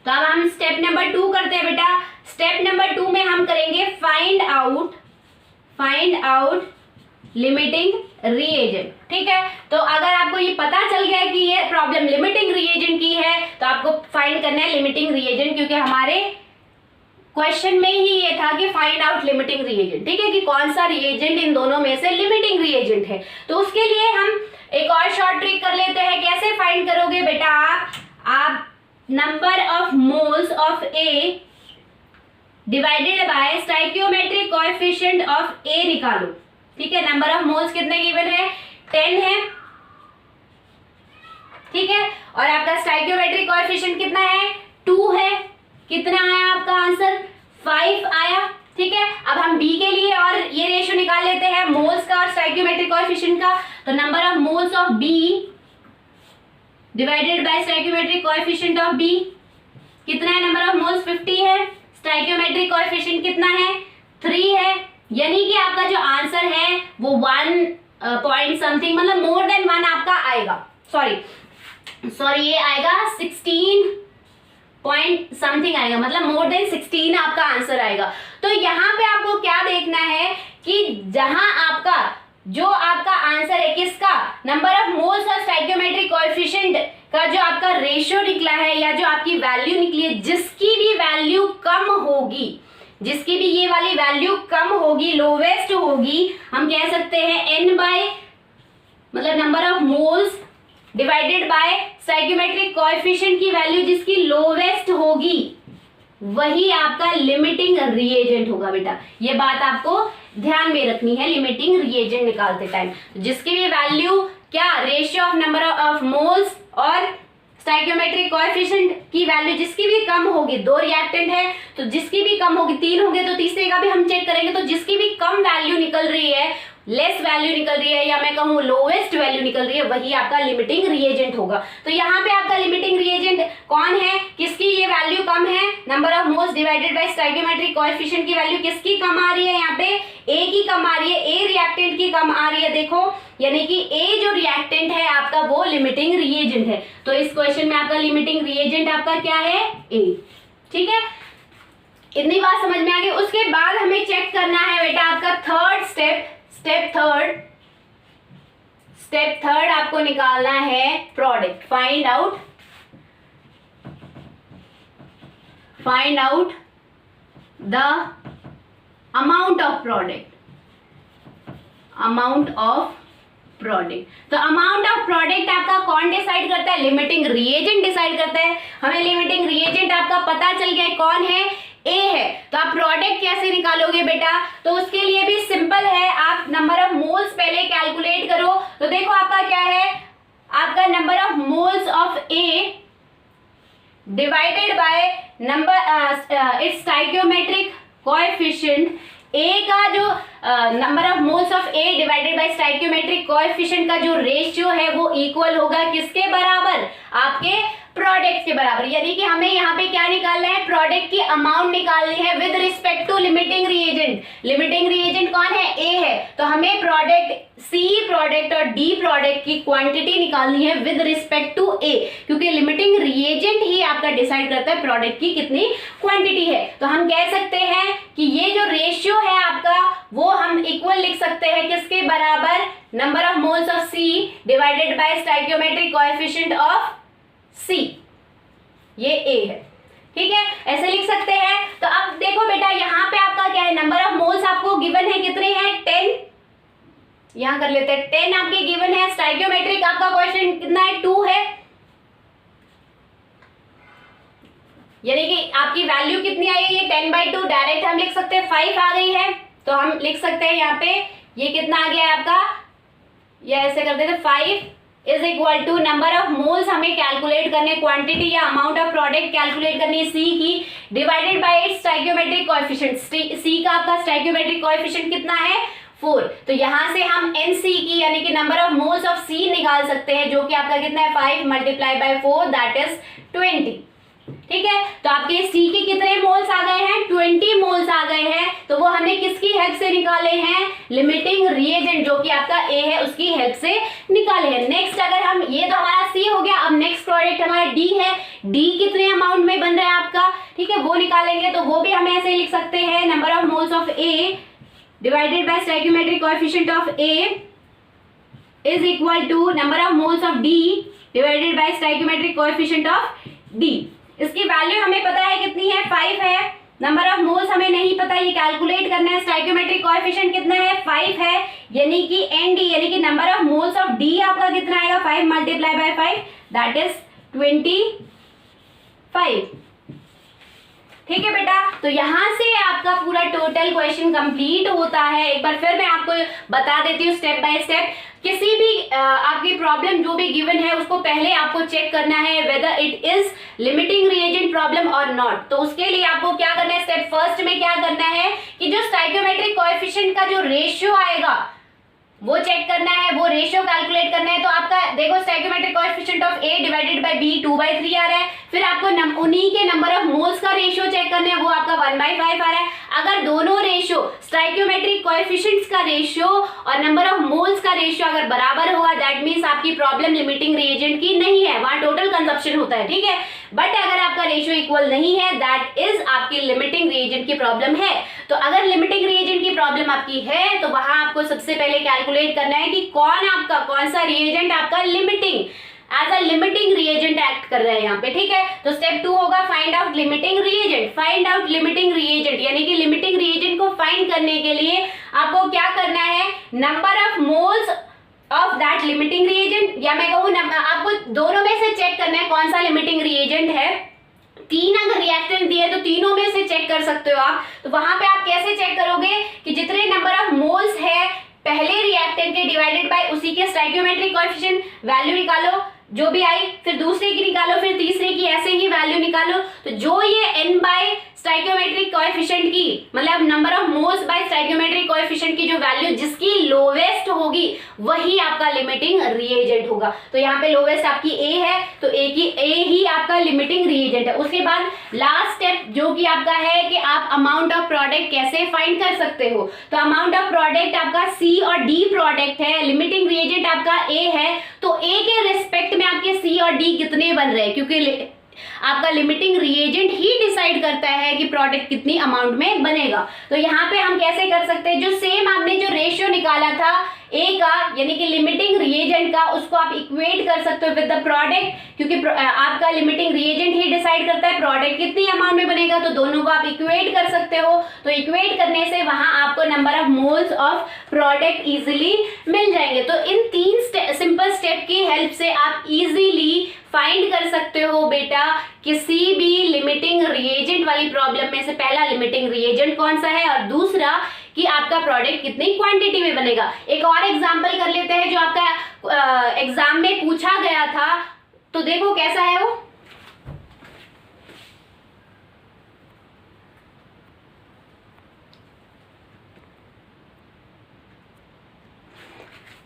S1: तो अब हम स्टेप नंबर 2 करते हैं बेटा। स्टेप नंबर 2 में हम करेंगे फाइंड आउट लिमिटिंग रिएजेंट, ठीक है। तो अगर आपको ये पता चल गया कि ये प्रॉब्लम लिमिटिंग रिएजेंट की है, तो आपको फाइंड करना है लिमिटिंग रिएजेंट, क्योंकि हमारे क्वेश्चन में ही ये था कि फाइंड आउट लिमिटिंग रिएजेंट, ठीक है, कि कौन सा रिएजेंट इन दोनों में से लिमिटिंग रिएजेंट है। तो उसके लिए हम एक और शॉर्ट ट्रिक कर लेते हैं। कैसे फाइंड करोगे बेटा? आप number of moles of A divided by stoichiometric coefficient of A निकालो, ठीक है। नंबर ऑफ मोल्स कितने गिवन है? 10 है, ठीक है। और आपका स्टोइकियोमेट्रिक कोएफिशिएंट कितना है? 2 है। कितना आया आपका आंसर? 5 आया, ठीक है। अब हम बी के लिए और ये रेशियो निकाल लेते हैं, मोल्स का और स्टोइकियोमेट्रिक कोएफिशिएंट का। तो number of moles of B divided by stoichiometric coefficient of B कितना है? नंबर ऑफ मोल्स 50 है, स्टोइकियोमेट्रिक कोएफिशिएंट कितना है? 3 है। यानी कि आपका जो आंसर है वो 1 पॉइंट समथिंग, मतलब मोर देन 1 आपका आएगा। सॉरी ये आएगा 16 पॉइंट समथिंग आएगा, मतलब मोर देन 16 आपका आंसर आएगा। तो यहाँ पे आपको क्या देखना है कि जहां आपका जो आपका आंसर है किसका, नंबर ऑफ मोल्स और स्टोइकियोमेट्रिक कोएफिशिएंट का जो आपका रेशियो निकला है या जो आपकी वैल्यू निकली है, जिसकी भी वैल्यू कम होगी, जिसकी भी ये वाली वैल्यू कम होगी, लोवेस्ट होगी, हम कह सकते हैं n बाय मतलब number of moles divided by stoichiometric coefficient की वैल्यू जिसकी लोवेस्ट होगी, वही आपका लिमिटिंग रिएजेंट होगा बेटा। ये बात आपको ध्यान में रखनी है लिमिटिंग रिएजेंट निकालते टाइम। जिसकी भी वैल्यू क्या, ratio of number of moles और स्टोइकियोमेट्रिक कोएफिशिएंट की वैल्यू जिसकी भी कम होगी, 2 रिएक्टेंट है तो जिसकी भी कम होगी, 3 होंगे तो तीसरे का भी हम चेक करेंगे। तो जिसकी भी कम वैल्यू निकल रही है, लेस वैल्यू निकल रही है, या मैं कहूँ लोवेस्ट वैल्यू निकल रही है, वही आपका लिमिटिंग रिएजेंट होगा। तो यहाँ पे आपका लिमिटिंग रिएजेंट कौन है? किसकी ये वैल्यू कम है? Number of moles divided by stoichiometric coefficient की वैल्यू किसकी कम आ रही है? यहाँ पे ए की कम आ रही है, ए रिएक्टेंट की कम आ रही है। देखो, यानी कि ए जो रिएक्टेंट है आपका वो लिमिटिंग रिएजेंट है। तो इस क्वेश्चन में आपका लिमिटिंग रिएजेंट आपका क्या है? ए, ठीक है। इतनी बात समझ में आ गई। उसके बाद हमें चेक करना है बेटा आपका थर्ड स्टेप थर्ड आपको निकालना है product. Find out the amount of product, amount of product. तो अमाउंट ऑफ प्रोडक्ट आपका कौन डिसाइड करता है? लिमिटिंग रिएजेंट डिसाइड करता है। हमें लिमिटिंग रिएजेंट आपका पता चल गया है, कौन है? ए है। तो आप प्रोडक्ट कैसे निकालोगे बेटा? तो उसके लिए भी सिंपल है, आप नंबर ऑफ मोल्स पहले कैलकुलेट करो। तो देखो आपका क्या है, आपका number of moles of A divided by number its stoichiometric coefficient. A का जो number of moles of A divided by stoichiometric coefficient का जो रेशियो है वो इक्वल होगा किसके बराबर? आपके प्रोडक्ट के बराबर। यानी कि हमें यहाँ पे क्या निकालना है? प्रोडक्ट की अमाउंट निकालनी है with respect to limiting reagent. Limiting reagent कौन है? ए है। तो हमें प्रोडक्ट सी प्रोडक्ट और डी प्रोडक्ट की क्वांटिटी निकालनी है विद रिस्पेक्ट टू ए, क्योंकि लिमिटिंग रिएजेंट ही आपका डिसाइड करता है प्रोडक्ट की कितनी क्वांटिटी है। तो हम कह सकते हैं कि ये जो रेशियो है आपका वो हम इक्वल लिख सकते हैं किसके बराबर? Number of moles of C divided by stoichiometric coefficient of C. ये ए है, ठीक है, ऐसे लिख सकते हैं। तो अब देखो बेटा यहाँ पे आपका क्या है, नंबर ऑफ मोल्स आपको गिवन है, कितने हैं? 10। यहां कर लेते हैं, 10 आपके गिवन है। स्टोइकियोमेट्रिक आपका क्वेश्चन कितना है? 2 है। यानी कि आपकी वैल्यू कितनी आई है? 10/2। डायरेक्ट हम लिख सकते हैं 5 आ गई है। तो हम लिख सकते हैं यहाँ पे ये कितना आ गया है आपका, ये ऐसे कर देते 5 is equal to number of moles हमें कैलकुलेट करने, क्वांटिटी या अमाउंट ऑफ प्रोडक्ट कैलकुलेट करनी है सी की, divided by its stoichiometric coefficient. C का आपका स्टोइकियोमेट्रिक कोएफिशिएंट कितना है? 4। तो यहां से हम एनसी की यानी कि नंबर ऑफ मोल्स ऑफ सी निकाल सकते हैं, जो कि आपका कितना है? 5 मल्टीप्लाई बाय 4 दैट इज 20। ठीक है, तो आपके सी के कितने मोल्स आ गए हैं? 20 मोल्स आ गए हैं। तो वो हमने किसकी हेल्प से निकाले हैं? लिमिटिंग रिएजेंट जो कि आपका ए है उसकी हेल्प से निकाले हैं। नेक्स्ट अगर हम, ये तो हमारा सी हो गया, अब नेक्स्ट प्रोडक्ट हमारा डी है। डी कितने अमाउंट में बन रहा है आपका? ठीक है, वो निकालेंगे। तो वो भी हम ऐसे लिख सकते हैं, number of moles of A divided by stoichiometric coefficient of A is equal to number of moles of D divided by stoichiometric coefficient of D. इसकी वैल्यू हमें पता है कितनी है? 5 है। नंबर ऑफ मोल्स हमें नहीं पता, ये कैलकुलेट करना है। स्टोइकियोमेट्रिक कोएफिशिएंट कितना है? 5 है। यानी कि एन डी यानी कि number of moles of D आपका कितना आएगा? 5 मल्टीप्लाई बाय 5 दैट इज 25। ठीक है बेटा, तो यहां से आपका पूरा टोटल क्वेश्चन कंप्लीट होता है। एक बार फिर मैं आपको बता देती हूँ स्टेप बाय स्टेप। किसी भी आपकी प्रॉब्लम जो भी गिवन है उसको पहले आपको चेक करना है whether it is limiting reagent problem और नॉट। तो उसके लिए आपको क्या करना है? स्टेप फर्स्ट में क्या करना है कि जो स्टोइकियोमेट्रिक कोएफिशिएंट का जो रेशियो आएगा वो चेक करना है, वो रेशियो कैलकुलेट करना है। तो आपका देखो stoichiometric coefficient of A divided by B 2/3 आ रहा है। फिर आपको उन्हीं के नंबर ऑफ मोल्स का रेशियो चेक करना है, वो आपका 1/5 आ रहा है। अगर दोनों रेशियो स्टोइकियोमेट्रिक कोएफिशिएंट्स का रेशियो और नंबर ऑफ मोल्स का रेशियो अगर बराबर होगा दैट मींस आपकी प्रॉब्लम लिमिटिंग रिएजेंट की नहीं है, वहां टोटल कंजप्शन होता है। ठीक है, बट अगर आपका रेशियो इक्वल नहीं है दैट इज आपकी लिमिटिंग रिएजेंट की प्रॉब्लम है। तो अगर लिमिटिंग रिएजेंट की प्रॉब्लम आपकी है तो वहां आपको सबसे पहले कैलकुलेट करना है कि कौन सा रिएजेंट आपका limiting as a limiting reagent act कर रहा है यहाँ पे। ठीक है, तो स्टेप 2 होगा find out limiting reagent. Find out limiting reagent यानी कि लिमिटिंग रिएजेंट को फाइंड करने के लिए आपको क्या करना है? Number of moles of that limiting reagent, या मैं कहूँ आपको दोनों में से चेक करना है कौन सा लिमिटिंग रिएजेंट है। 3 अगर रिएक्टेंट दिए तो तीनों में से चेक कर सकते हो आप। तो वहां पे आप कैसे चेक करोगे कि जितने नंबर ऑफ मोल्स है पहले रिएक्टेंट के डिवाइडेड बाय उसी के स्टोइकियोमेट्रिक कोएफिशिएंट वैल्यू निकालो जो भी आई, फिर दूसरे की निकालो, फिर तीसरे की, ऐसे ही वैल्यू निकालो। तो जो ये n बाय स्टोइकियोमेट्रिक कोएफिशिएंट की मतलब number of moles bye stoichiometric coefficient की जो वैल्यू जिसकी लोवेस्ट होगी वही आपका लिमिटिंग रिएजेंट होगा। तो यहाँ पे लोवेस्ट आपकी ए है तो ए ही आपका लिमिटिंग रिएजेंट है। उसके बाद लास्ट स्टेप जो कि आपका है कि आप अमाउंट ऑफ प्रोडक्ट कैसे फाइंड कर सकते हो। तो अमाउंट ऑफ प्रोडक्ट आपका सी और डी प्रोडक्ट है, लिमिटिंग रिएजेंट आपका ए है, तो ए के रिस्पेक्ट में आपके सी और डी कितने बन रहे हैं, क्योंकि आपका लिमिटिंग रिएजेंट ही डिसाइड करता है कि प्रोडक्ट कितनी अमाउंट में बनेगा। तो यहाँ पे हम कैसे कर सकते हैं, जो सेम आपने जो रेशियो निकाला था ए का यानी कि लिमिटिंग रिएजेंट का, उसको आप इक्वेट कर सकते हो विद द प्रोडक्ट, क्योंकि आपका लिमिटिंग रिएजेंट ही डिसाइड करता है प्रोडक्ट कितनी अमाउंट में बनेगा, तो दोनों को आप इक्वेट कर सकते हो। तो इक्वेट करने से वहां आपको number of moles of product easily मिल जाएंगे। तो इन 3 सिंपल स्टेप की हेल्प से आप इजीली फाइंड कर सकते हो बेटा किसी भी लिमिटिंग रिएजेंट वाली प्रॉब्लम में से पहला लिमिटिंग रिएजेंट कौन सा है और दूसरा कि आपका प्रोडक्ट कितनी क्वांटिटी में बनेगा। एक और एग्जांपल कर लेते हैं जो आपका एग्जाम में पूछा गया था, तो देखो कैसा है वो।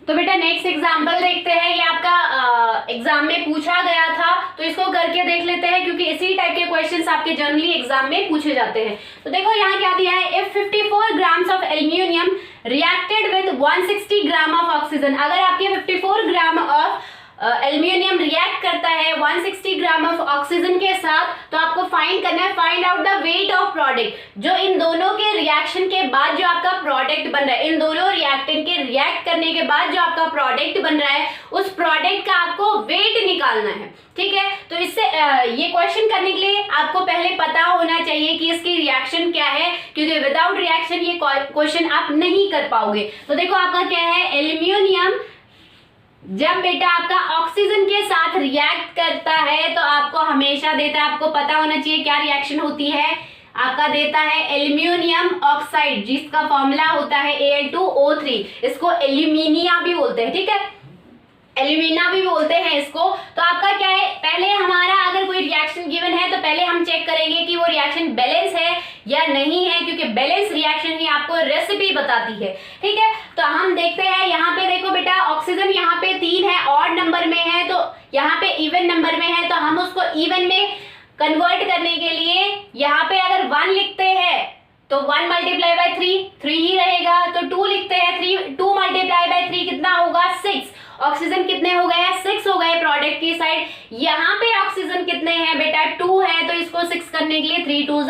S1: तो बेटा नेक्स्ट एग्जाम्पल देखते हैं, ये आपका एग्जाम में पूछा गया था, तो इसको करके देख लेते हैं क्योंकि इसी टाइप के क्वेश्चंस आपके जनरली एग्जाम में पूछे जाते हैं। तो देखो यहाँ क्या दिया है, if 54 grams of aluminium reacted with 160 gram of oxygen, अगर आपके 54 ग्राम ऑफ एल्यूमिनियम रिएक्ट करता है 160 ग्राम ऑफ ऑक्सीजन के साथ, तो आपको फाइंड करना है, find out the weight of product. जो इन दोनों के रिएक्शन के बाद जो आपका प्रोडक्ट बन रहा है, इन दोनों रिएक्टेंट के रिएक्ट करने के बाद जो आपका प्रोडक्ट बन रहा है, उस प्रोडक्ट का आपको वेट निकालना है। ठीक है, तो इससे ये क्वेश्चन करने के लिए आपको पहले पता होना चाहिए कि इसकी रिएक्शन क्या है, क्योंकि विदाउट रिएक्शन ये क्वेश्चन आप नहीं कर पाओगे। तो देखो आपका क्या है, एल्यूमिनियम जब बेटा आपका ऑक्सीजन के साथ रिएक्ट करता है तो आपको हमेशा देता है, आपको पता होना चाहिए क्या रिएक्शन होती है, आपका देता है एल्यूमिनियम ऑक्साइड, जिसका फॉर्मूला होता है Al2O3। इसको एल्यूमिनिया भी बोलते हैं, ठीक है, एल्यूमिना भी बोलते हैं इसको। तो आपका क्या है, पहले हमारा अगर कोई रिएक्शन गिवन है तो पहले हम चेक करेंगे कि वो रिएक्शन बैलेंस है या नहीं है, क्योंकि बैलेंस रिएक्शन ही आपको रेसिपी बताती है। ठीक है, तो हम देखते हैं, यहाँ पे देखो बेटा ऑक्सीजन यहाँ पे 3 है, ऑड नंबर में है, तो यहाँ पे इवन नंबर में है, तो हम उसको इवन में कन्वर्ट करने के लिए यहाँ पे अगर 1 लिखते हैं तो 1 मल्टीप्लाई बाय 3 ही रहेगा, तो 2 लिखते हैं 2 मल्टीप्लाई बाय 3 कितना होगा 6। ऑक्सीजन कितने हो गए, 6 हो गए प्रोडक्ट की साइड। यहाँ पे ऑक्सीजन कितने हैं बेटा, 2 है, तो इसको 6 करने के लिए 3 2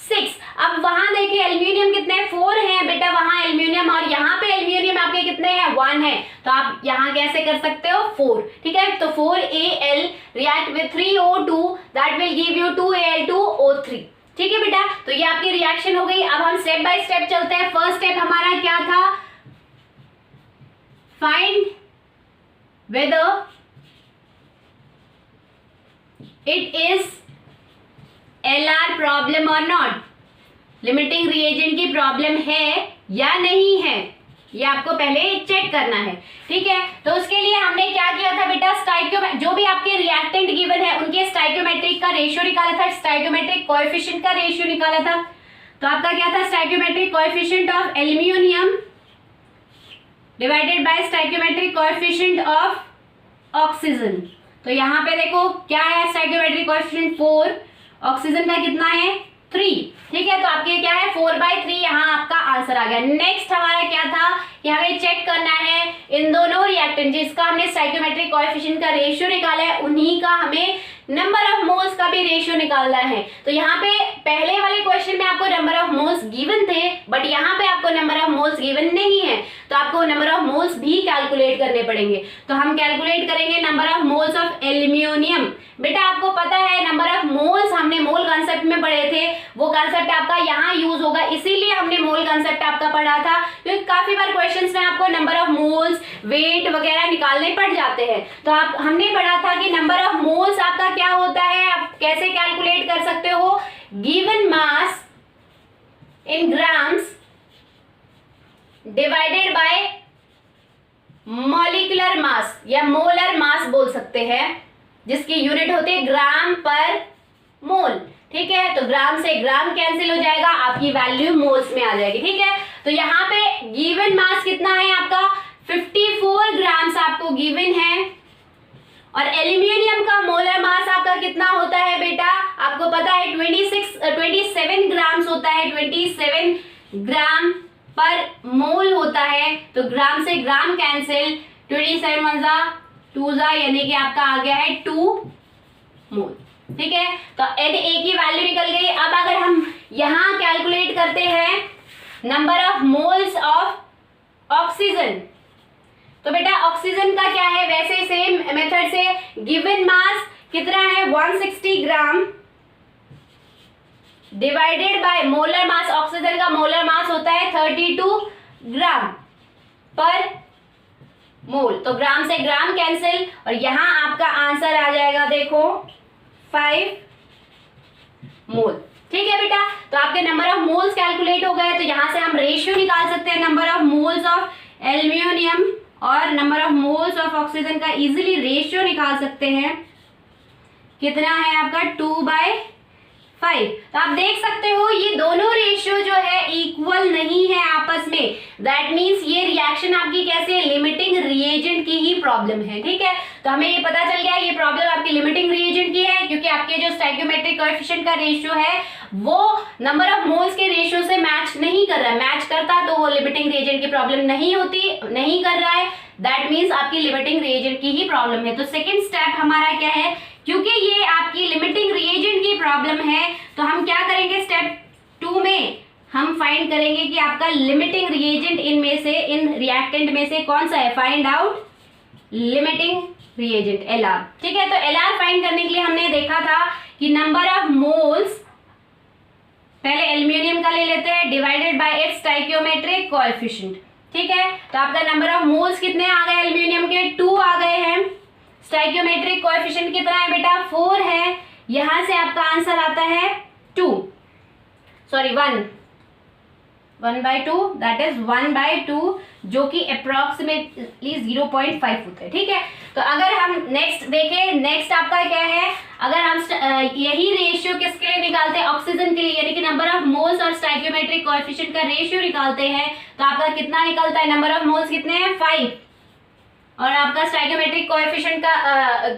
S1: 6। अब वहां देखिए एल्यूमिनियम कितने, 4 हैं बेटा वहां एल्यूमिनियम, और यहाँ पे एल्यूमिनियम आपके कितने हैं, 1 है, तो आप यहाँ कैसे कर सकते हो 4। ठीक है, तो 4Al react with 3O2 that will give you 2Al2O3। ठीक है बेटा, तो ये आपकी रिएक्शन हो गई। अब हम स्टेप बाय स्टेप चलते हैं। फर्स्ट स्टेप हमारा क्या था, find whether it is LR problem और नॉट, लिमिटिंग रिएजेंट की प्रॉब्लम है या नहीं है, ये आपको पहले चेक करना है। ठीक है, तो उसके लिए हमने क्या किया था बेटा, जो भी आपके रिएक्टेंट गिवन है उनके स्टाइकियोमेट्रिक का रेशियो निकाला था, स्टाइकियोमेट्रिक कोएफिशिएंट का रेशियो निकाला था। तो आपका क्या था, stoichiometric coefficient of aluminium divided by stoichiometric coefficient of oxygen. तो यहाँ पे देखो क्या है, स्टाइकियोमेट्रिक कोएफिशिएंट 4, ऑक्सीजन का कितना है 3। ठीक है, तो आपके क्या है 4/3, यहाँ आपका आंसर आ गया। नेक्स्ट हमारा क्या था कि हमें चेक करना है इन दोनों रिएक्टेंट जिसका हमने स्टाइकियोमेट्रिक कोएफिशिएंट का रेशियो निकाला है, उन्हीं का हमें नंबर ऑफ मोल्स का भी रेशियो निकालना है। तो यहाँ पे पहले वाले क्वेश्चन में आपको नंबर ऑफ मोल्स गिवन थे, बट यहाँ पे आपको नंबर ऑफ मोल्स गिवन नहीं है, तो आपको नंबर ऑफ मोल्स भी कैलकुलेट करने पड़ेंगे। तो हम कैलकुलेट करेंगे number of moles of aluminium. बेटा आपको पता है नंबर ऑफ मोल्स हमने मोल कंसेप्ट में पढ़े थे, वो कंसेप्ट आपका यहाँ यूज होगा, इसीलिए हमने मोल कंसेप्ट आपका पढ़ा था, क्योंकि काफी बार क्वेश्चंस में आपको नंबर ऑफ मोल्स, वेट वगैरह निकालने पड़ जाते हैं। तो हमने पढ़ा था कि नंबर ऑफ मोल्स आपका क्या होता है, आप कैसे कैलकुलेट कर सकते हो, given mass in grams divided by molecular mass या मोलर मास बोल सकते हैं, जिसकी यूनिट होती है ग्राम पर मोल। ठीक है, तो ग्राम से ग्राम कैंसिल हो जाएगा, आपकी वैल्यू मोल्स में आ जाएगी। ठीक है, तो यहाँ पे गिवन मास कितना है आपका 54 ग्राम्स आपको गिवन है, और एल्यूमिनियम का मोलर मास आपका कितना होता है बेटा, आपको पता है 27 ग्राम्स होता है, 27 ग्राम पर मोल होता है। तो ग्राम से ग्राम कैंसिल, 27 1 2 यानी कि आपका आ गया है 2 मोल। ठीक है, तो Na की वैल्यू निकल गई। अब अगर हम यहां कैलकुलेट करते हैं number of moles of oxygen, तो बेटा ऑक्सीजन का क्या है, वैसे सेम मेथड से गिवन मास कितना है 160 gram divided by molar mass, oxygen का मोलर मास होता है 32 ग्राम पर मोल, तो ग्राम से ग्राम कैंसिल और यहां आपका आंसर आ जाएगा देखो 5 मोल। ठीक है बेटा, तो आपके नंबर ऑफ मोल्स कैलकुलेट हो गए, तो यहां से हम रेशियो निकाल सकते हैं number of moles of aluminium और number of moles of oxygen का इजीली रेशियो निकाल सकते हैं। कितना है आपका 2/5। तो आप देख सकते हो ये दोनों रेशियो जो है इक्वल नहीं है आपस में, दैट मीन्स ये रिएक्शन आपकी कैसे लिमिटिंग रिएजेंट की ही प्रॉब्लम है। ठीक है, तो हमें ये पता चल गया ये प्रॉब्लम आपकी लिमिटिंग रिएजेंट की है, क्योंकि आपके जो स्टोइकियोमेट्रिक कोएफिशिएंट का रेशियो है वो नंबर ऑफ मोल्स के रेशियो से मैच नहीं कर रहा है, मैच करता तो वो लिमिटिंग रिएजेंट की प्रॉब्लम नहीं होती, नहीं कर रहा है, दैट मीन्स आपकी लिमिटिंग रिएजेंट की ही प्रॉब्लम है। तो सेकेंड स्टेप हमारा क्या है, क्योंकि ये आपकी लिमिटिंग रिएजेंट की प्रॉब्लम है तो हम क्या करेंगे, स्टेप 2 में हम फाइंड करेंगे कि आपका लिमिटिंग रिएजेंट इनमें से, इन रिएक्टेंट में से कौन सा है, find out limiting reagent LR। ठीक है, तो LR फाइंड करने के लिए हमने देखा था कि नंबर ऑफ मोल्स, पहले एल्यूमिनियम का ले लेते हैं, divided by its stoichiometric coefficient. ठीक है, तो आपका नंबर ऑफ मोल्स कितने आ गए एल्यूमिनियम के, 2 आ गए हैं। स्टोइकियोमेट्रिक कोएफिशिएंट कितना है बेटा, 4 है। यहां से आपका आंसर आता है 1/2, दैट इज 1/2, जो कि अप्रोक्सीमेटली 0.5 होता है। ठीक है, तो अगर हम नेक्स्ट देखें, नेक्स्ट आपका क्या है, अगर हम यही रेशियो किसके लिए निकालते हैं, ऑक्सीजन के लिए, यानी कि नंबर ऑफ मोल्स और स्टोइकियोमेट्रिक कोएफिशिएंट का रेशियो निकालते हैं, तो आपका कितना निकलता है, नंबर ऑफ मोल्स कितने हैं 5 और आपका स्टोइकियोमेट्रिक कोएफिशिएंट का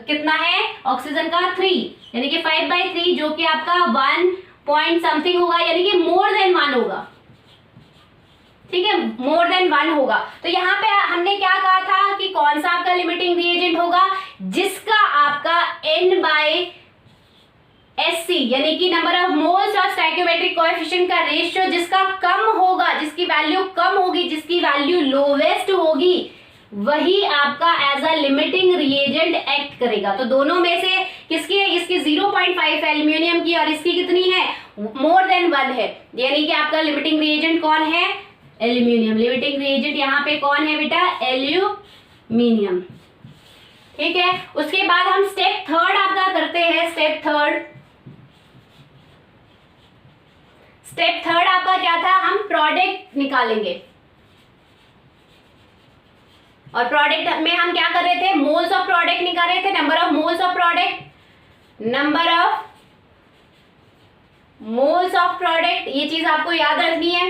S1: कितना है ऑक्सीजन का 3, यानी कि 5/3, जो कि आपका 1 पॉइंट समथिंग होगा, यानी कि मोर देन 1 होगा। ठीक है, मोर देन 1 होगा। तो यहाँ पे हमने क्या कहा था कि कौन सा आपका लिमिटिंग रिएजेंट होगा, जिसका आपका N/SC यानी कि नंबर ऑफ मोल्स और स्टोइकियोमेट्रिक कोएफिशिएंट का रेशियो जिसका कम होगा, जिसकी वैल्यू कम होगी, जिसकी वैल्यू लोवेस्ट होगी, वही आपका as a limiting reagent act करेगा। तो दोनों में से किसकी है, इसकी 0.5 है एल्यूमिनियम की और इसकी कितनी है, मोर देन 1 है, यानी कि आपका लिमिटिंग रिएजेंट कौन है, एल्यूमिनियम। लिमिटिंग रिएजेंट यहाँ पे कौन है बेटा, एल्यूमिनियम। ठीक है, उसके बाद हम स्टेप 3 आपका करते हैं। स्टेप 3 आपका क्या था, हम प्रोडक्ट निकालेंगे और प्रोडक्ट में हम क्या कर रहे थे, मोल्स ऑफ प्रोडक्ट निकाल रहे थे, number of moles of product, number of moles of product, ये चीज आपको याद रखनी है।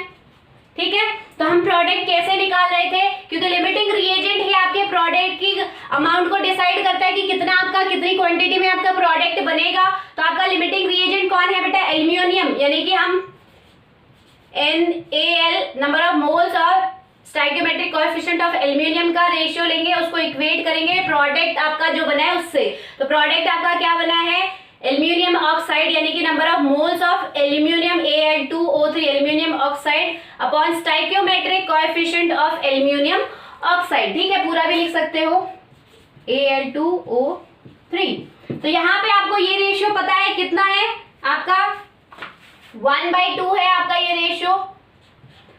S1: ठीक है, तो हम प्रोडक्ट कैसे निकाल रहे थे, क्योंकि लिमिटिंग रिएजेंट ही आपके प्रोडक्ट की अमाउंट को डिसाइड करता है कि कितना आपका, कितनी क्वांटिटी में आपका प्रोडक्ट बनेगा। तो आपका लिमिटिंग रिएजेंट कौन है बेटा, एल्यूमिनियम, यानी कि हम NaL नंबर ऑफ मोल्स और स्टोइकियोमेट्रिक कोएफिशिएंट ऑफ एल्यूमिनियम का रेशियो लेंगे, उसको इक्वेट करेंगे प्रोडक्ट आपका जो बना है उससे। तो प्रोडक्ट आपका क्या बना है, एल्यूमिनियम ऑक्साइड, यानी कि number of moles of aluminium Al2O3 aluminium oxide upon stoichiometric coefficient of aluminium oxide. ठीक है, पूरा भी लिख सकते हो Al2O3। तो यहाँ पे आपको ये रेशियो पता है कितना है आपका, 1/2 है आपका ये रेशियो,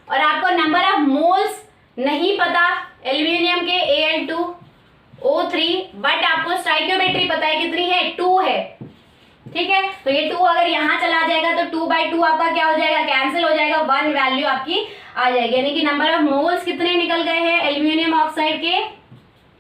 S1: और आपको नंबर ऑफ मोल्स नहीं पता एल्यूमिनियम के Al2O3, बट आपको स्टोइकियोमेट्री पता है कितनी है, 2 है। ठीक है, तो ये 2 अगर यहाँ चला जाएगा तो 2/2 आपका क्या हो जाएगा, कैंसिल हो जाएगा, 1 वैल्यू आपकी आ जाएगी, यानी कि नंबर ऑफ मोल्स कितने निकल गए हैं एल्यूमिनियम ऑक्साइड के,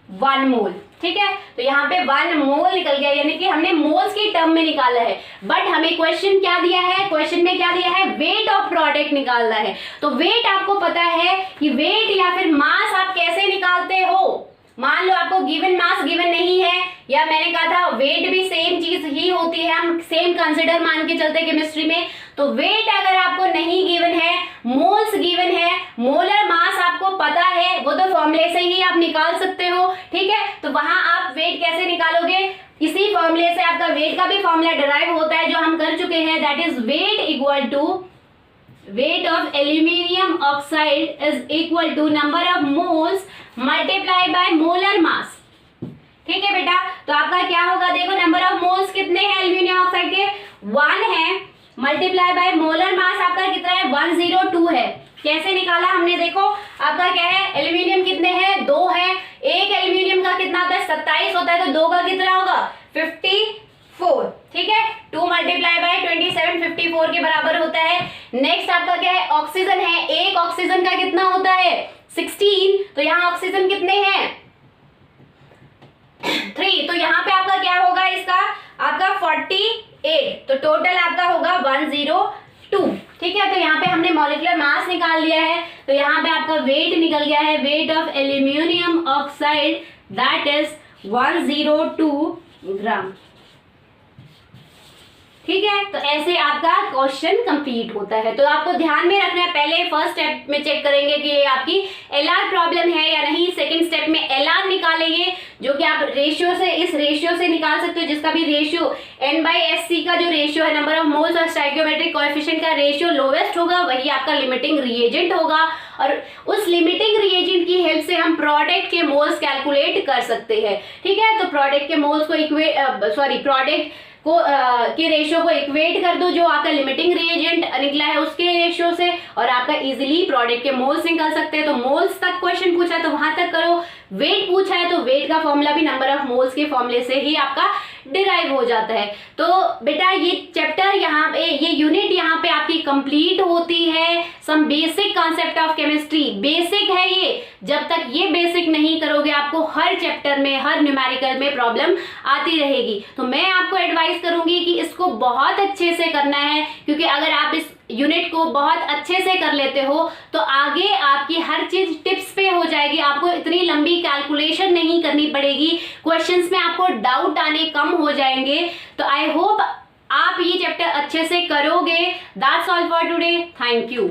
S1: 1 मोल। ठीक है, तो यहाँ पे 1 मोल निकल गया, यानी कि हमने मोल्स की टर्म में निकाला है, बट हमें क्वेश्चन क्या दिया है, क्वेश्चन में क्या दिया है, वेट ऑफ प्रोडक्ट निकालना है। तो वेट आपको पता है कि वेट या फिर मास आप कैसे निकालते हो, मान लो आपको गिवन मास गिवन नहीं है, या मैंने कहा था वेट भी सेम चीज ही होती है, हम सेम कंसिडर मान के चलते केमिस्ट्री में। तो वेट अगर आपको नहीं गिवन है, मोल्स गिवन है, मोलर मास आपको पता है, वो तो फॉर्मूले से ही आप निकाल सकते हो। ठीक है, तो वहां आप वेट कैसे निकालोगे, इसी फॉर्मूले से आपका वेट का भी फॉर्मूला डिराइव होता है जो हम कर चुके हैं, that is weight equal to weight of aluminium oxide is equal to number of moles multiply by molar mass. ठीक है बेटा, तो आपका क्या होगा, देखो नंबर ऑफ मोल्स कितने हैं एल्यूमिनियम ऑक्साइड के, 1 है, मल्टीप्लाई बाय मोलर मास आपका कितना है, 102 है। कैसे निकाला हमने, देखो आपका क्या है, एल्यूमिनियम कितने हैं, 2 है, एक एल्यूमिनियम का कितना होता है, 27 होता है, तो 2 का कितना होगा, 54। ठीक है, 2 मल्टीप्लाई बाय 27 54 के बराबर होता है। नेक्स्ट आपका क्या है, ऑक्सीजन है, एक ऑक्सीजन का कितना होता है, 16, तो यहाँ ऑक्सीजन कितने हैं, 3, तो यहाँ पे आपका क्या होगा, इसका आपका 48, तो टोटल आपका होगा 102। ठीक है, तो यहाँ पे हमने मॉलिक्यूलर मास निकाल लिया है, तो यहाँ पे आपका वेट निकल गया है, wait of aluminium oxide that is 102 ग्राम। ठीक है, तो ऐसे आपका क्वेश्चन कंप्लीट होता है। तो आपको ध्यान में रखना है, पहले फर्स्ट स्टेप में चेक करेंगे कि ये आपकी एलआर प्रॉब्लम है या नहीं, सेकंड स्टेप में एलआर निकालेंगे जो कि आप रेशियो से, इस रेशियो से निकाल सकते हो जिसका भी रेशियो N/SC का जो रेशियो है, नंबर ऑफ मोल्स और स्टोइकियोमेट्रिक कोएफिशिएंट का रेशियो लोवेस्ट होगा, वही आपका लिमिटिंग रिएजेंट होगा, और उस लिमिटिंग रिएजेंट की हेल्प से हम प्रोडक्ट के मोल्स कैलकुलेट कर सकते हैं। ठीक है, तो प्रोडक्ट के मोल्स को प्रोडक्ट को के रेशियो को इक्वेट कर दो जो आपका लिमिटिंग रिएजेंट निकला है उसके रेशियो से, और आपका इजीली प्रोडक्ट के मोल्स निकल सकते हैं। तो मोल्स तक क्वेश्चन पूछा है तो वहां तक करो, वेट पूछा है तो वेट का फॉर्मूला भी नंबर ऑफ मोल्स के फॉर्मूले से ही आपका डिराइव हो जाता है। तो बेटा ये चैप्टर यहाँ पे, ये यूनिट यहाँ पे आपकी कंप्लीट होती है। Some basic concept of chemistry, basic है ये, जब तक ये बेसिक नहीं करोगे आपको हर चैप्टर में, हर न्यूमेरिकल में प्रॉब्लम आती रहेगी। तो मैं आपको एडवाइस करूंगी कि इसको बहुत अच्छे से करना है, क्योंकि अगर आप इस यूनिट को बहुत अच्छे से कर लेते हो तो आगे आपकी हर चीज टिप्स पे हो जाएगी, आपको इतनी लंबी कैलकुलेशन नहीं करनी पड़ेगी, क्वेश्चंस में आपको डाउट आने कम हो जाएंगे। तो आई होप आप ये चैप्टर अच्छे से करोगे। That's all for today, thank you.